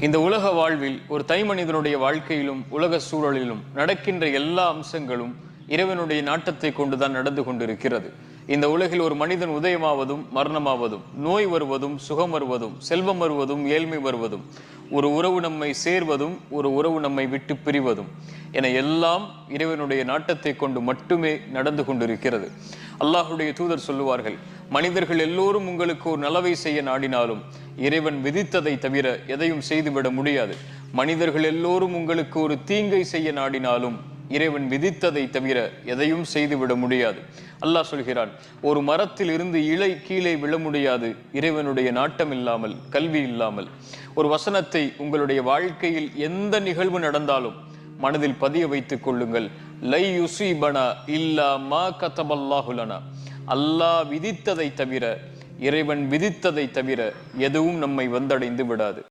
இந்த உலக வாழ்வில் ஒரு தனிமனிதனுடைய வாழ்க்கையிலும் உலக சூழலிலும் நடக்கின்ற எல்லா அம்சங்களும் இறைவனுடைய நாட்டத்தை கொண்டுதான் நடந்து கொண்டிருக்கிறது. இந்த உலகில் ஒரு மனிதன் உதயமாவதும் மரணமாவதும், நோய் வருவதும் சுகம் வருவதும், செல்வம் வருவதும் ஏழ்மை வருவதும், ஒரு உறவு நம்மை சேர்வதும் ஒரு உறவு நம்மை விட்டு பிரிவதும் என எல்லாம் இறைவனுடைய நாட்டத்தை கொண்டு மட்டுமே நடந்து கொண்டிருக்கிறது. அல்லாஹுடைய தூதர் சொல்லுவார்கள், மனிதர்கள் எல்லோரும் உங்களுக்கு ஒரு நலவை செய்ய நாடினாலும் இறைவன் விதித்ததை தவிர எதையும் செய்துவிட முடியாது. மனிதர்கள் எல்லோரும் உங்களுக்கு ஒரு தீங்கை செய்ய நாடினாலும் இறைவன் விதித்ததை தவிர எதையும் செய்துவிட முடியாது. அல்லாஹ் சொல்கிறான், ஒரு மரத்தில் இருந்து இலை கீழே விழ முடியாது இறைவனுடைய நாட்டம் இல்லாமல், கல்வி இல்லாமல். ஒரு வசனத்தை உங்களுடைய வாழ்க்கையில் எந்த நிகழ்வு நடந்தாலும் மனதில் பதிய வைத்துக் கொள்ளுங்கள். லை யுஸீபனா இல்லா மா கதபல்லாஹு லனா. அல்லாஹ் விதித்ததை தவிர, இறைவன் விதித்ததை தவிர எதுவும் நம்மை வந்தடைந்து விடாது.